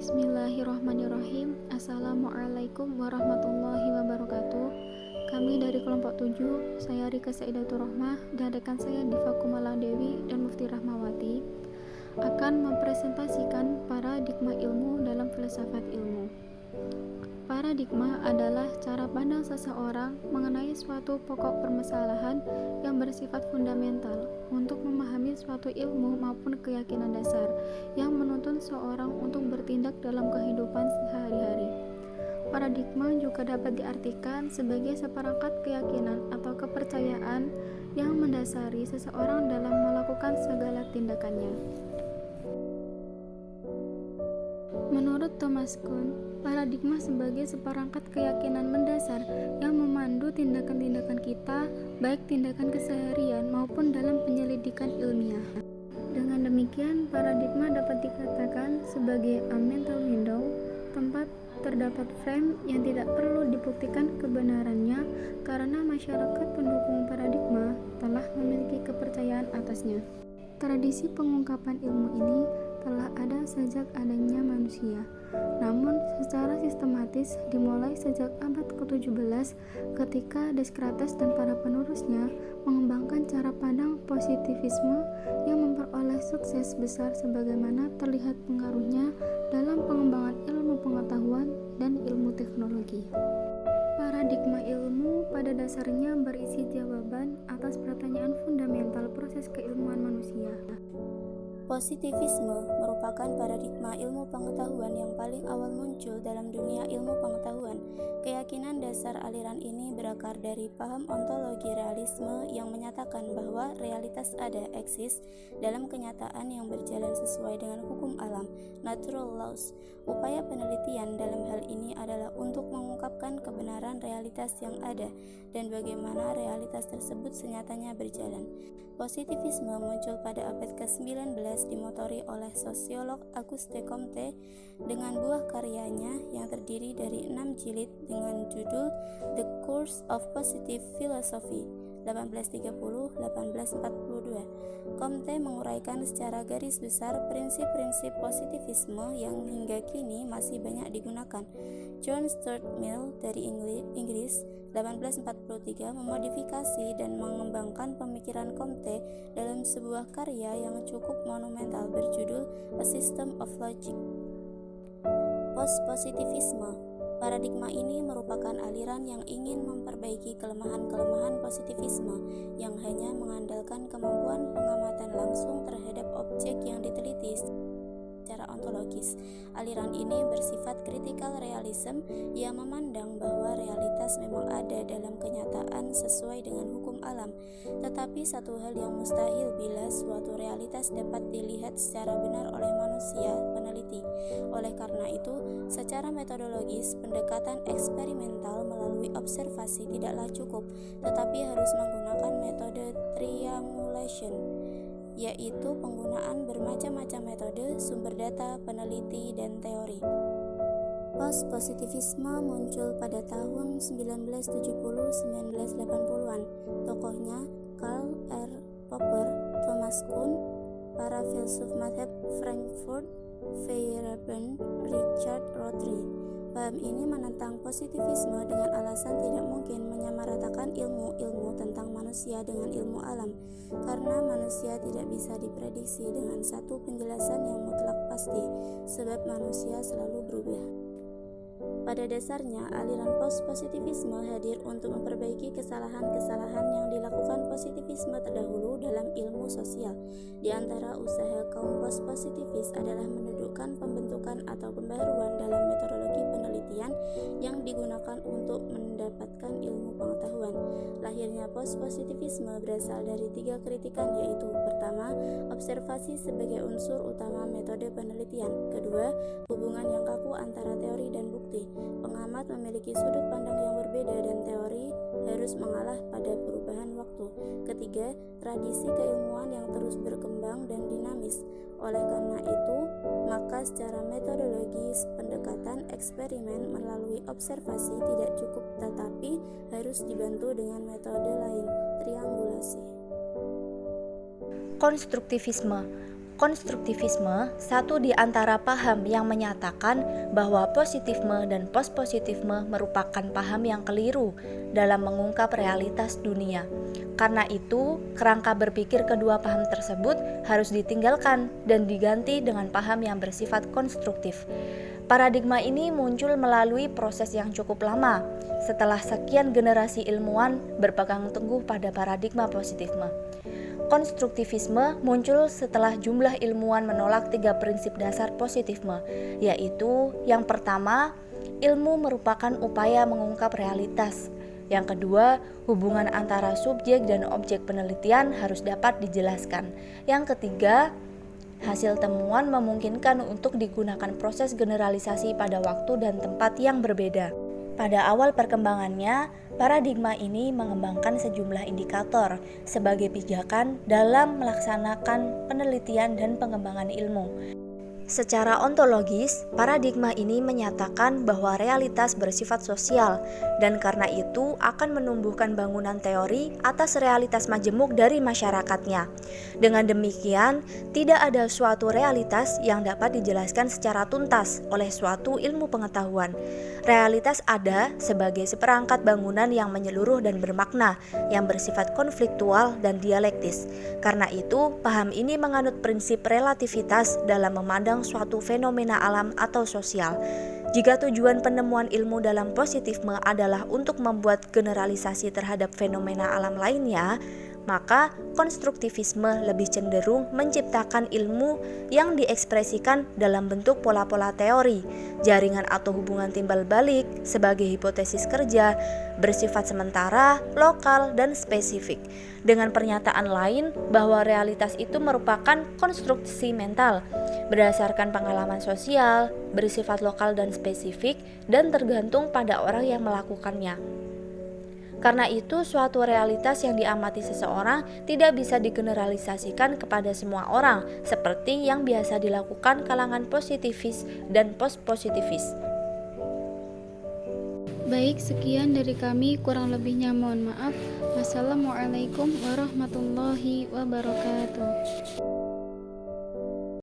Bismillahirrahmanirrahim. Assalamualaikum warahmatullahi wabarakatuh. Kami dari kelompok 7, saya Rika Saidatul Rohmah dan rekan saya Diva Kumala Dewi dan Mufti Rahmawati akan mempresentasikan paradigma ilmu dalam filsafat ilmu. Paradigma adalah cara pandang seseorang mengenai suatu pokok permasalahan yang bersifat fundamental untuk memahami suatu ilmu maupun keyakinan dasar yang menuntun seorang untuk bertindak dalam kehidupan sehari-hari. Paradigma juga dapat diartikan sebagai seperangkat keyakinan atau kepercayaan yang mendasari seseorang dalam melakukan segala tindakannya. Menurut Thomas Kuhn, paradigma sebagai seperangkat keyakinan mendasar yang memandu tindakan-tindakan kita, baik tindakan keseharian maupun dalam penyelidikan ilmiah. Dengan demikian, paradigma dapat dikatakan sebagai a mental window, tempat terdapat frame yang tidak perlu dibuktikan kebenarannya karena masyarakat pendukung paradigma telah memiliki kepercayaan atasnya. Tradisi pengungkapan ilmu ini telah ada sejak adanya manusia, namun secara sistematis dimulai sejak abad ke-17 ketika Descartes dan para penerusnya mengembangkan cara pandang positivisme yang memperoleh sukses besar sebagaimana terlihat pengaruhnya dalam pengembangan ilmu pengetahuan dan ilmu teknologi. Paradigma ilmu pada dasarnya berisi jawaban atas pertanyaan fundamental proses keilmuan manusia. Positivisme merupakan paradigma ilmu pengetahuan yang paling awal muncul dalam dunia ilmu pengetahuan. Keyakinan dasar aliran ini berakar dari paham ontologi realisme yang menyatakan bahwa realitas ada, eksis, dalam kenyataan yang berjalan sesuai dengan hukum alam, natural laws. Upaya penelitian dalam hal ini adalah untuk mengungkapkan kebenaran realitas yang ada dan bagaimana realitas tersebut senyatanya berjalan. Positivisme muncul pada abad ke-19 dimotori oleh sosiolog Auguste Comte dengan buah karyanya yang terdiri dari 6 jilid dengan judul The Course of Positive Philosophy 1830-1842. Comte menguraikan secara garis besar prinsip-prinsip positivisme yang hingga kini masih banyak digunakan. John Stuart Mill dari Inggris 1843 memodifikasi dan mengembangkan pemikiran Comte dalam sebuah karya yang cukup monumental berjudul A System of Logic. Post-positivisme. Paradigma ini merupakan aliran yang ingin memperbaiki kelemahan-kelemahan positivisme yang hanya mengandalkan kemampuan pengamatan langsung terhadap objek yang diteliti secara ontologis. Aliran ini bersifat critical realism yang memandang bahwa realitas memang ada dalam kenyataan sesuai dengan hukum alam, tetapi satu hal yang mustahil bila suatu realitas dapat dilihat secara benar oleh manusia peneliti. Oleh karena itu, secara metodologis, pendekatan eksperimental melalui observasi tidaklah cukup, tetapi harus menggunakan metode triangulation, yaitu penggunaan bermacam-macam metode, sumber data, peneliti, dan teori. Post-positivisme muncul pada tahun 1970-1980-an. Tokohnya Karl R. Popper, Thomas Kuhn, para filsuf mazhab Frankfurt, Feyerabend, Richard Rorty. Paham ini menentang positivisme dengan alasan tidak mungkin menyamaratakan ilmu-ilmu tentang manusia dengan ilmu alam, karena manusia tidak bisa diprediksi dengan satu penjelasan yang mutlak pasti, sebab manusia selalu berubah. Pada dasarnya, aliran post-positivisme hadir untuk memperbaiki kesalahan-kesalahan yang dilakukan positivisme terdahulu dalam ilmu sosial. Di antara usaha kaum post-positivis adalah mendudukkan pembentukan atau pembaharuan dalam metodologi penelitian yang digunakan untuk mendapatkan ilmu pengetahuan. Lahirnya post-positivisme berasal dari 3 kritikan, yaitu pertama, observasi sebagai unsur utama metode penelitian. Kedua, hubungan yang kaku antara teori dan bukti. Pengamat memiliki sudut pandang yang berbeda dan teori harus mengalah pada perubahan waktu. Ketiga, tradisi keilmuan yang terus berkembang dan dinamis. Oleh karena itu, maka secara metodologis pendekatan eksperimen melalui observasi tidak cukup, tetapi harus dibantu dengan metode lain, triangulasi. Konstruktivisme. Konstruktivisme satu di antara paham yang menyatakan bahwa positifme dan postpositifme merupakan paham yang keliru dalam mengungkap realitas dunia. Karena itu, kerangka berpikir kedua paham tersebut harus ditinggalkan dan diganti dengan paham yang bersifat konstruktif. Paradigma ini muncul melalui proses yang cukup lama, setelah sekian generasi ilmuwan berpegang teguh pada paradigma positifme. Konstruktivisme muncul setelah jumlah ilmuwan menolak 3 prinsip dasar positifme, yaitu yang pertama, ilmu merupakan upaya mengungkap realitas. Yang kedua, hubungan antara subjek dan objek penelitian harus dapat dijelaskan. Yang ketiga, hasil temuan memungkinkan untuk digunakan proses generalisasi pada waktu dan tempat yang berbeda. Pada awal perkembangannya, paradigma ini mengembangkan sejumlah indikator sebagai pijakan dalam melaksanakan penelitian dan pengembangan ilmu. Secara ontologis, paradigma ini menyatakan bahwa realitas bersifat sosial dan karena itu akan menumbuhkan bangunan teori atas realitas majemuk dari masyarakatnya. Dengan demikian, tidak ada suatu realitas yang dapat dijelaskan secara tuntas oleh suatu ilmu pengetahuan. Realitas ada sebagai seperangkat bangunan yang menyeluruh dan bermakna, yang bersifat konfliktual dan dialektis. Karena itu, paham ini menganut prinsip relativitas dalam memandang suatu fenomena alam atau sosial. Jika tujuan penemuan ilmu dalam positifme adalah untuk membuat generalisasi terhadap fenomena alam lainnya, maka konstruktivisme lebih cenderung menciptakan ilmu yang diekspresikan dalam bentuk pola-pola teori, jaringan atau hubungan timbal balik sebagai hipotesis kerja, bersifat sementara, lokal, dan spesifik. Dengan pernyataan lain bahwa realitas itu merupakan konstruksi mental, berdasarkan pengalaman sosial, bersifat lokal dan spesifik, dan tergantung pada orang yang melakukannya. Karena itu, suatu realitas yang diamati seseorang tidak bisa digeneralisasikan kepada semua orang, seperti yang biasa dilakukan kalangan positivis dan post-positivis. Baik, sekian dari kami, kurang lebihnya mohon maaf. Wassalamualaikum warahmatullahi wabarakatuh.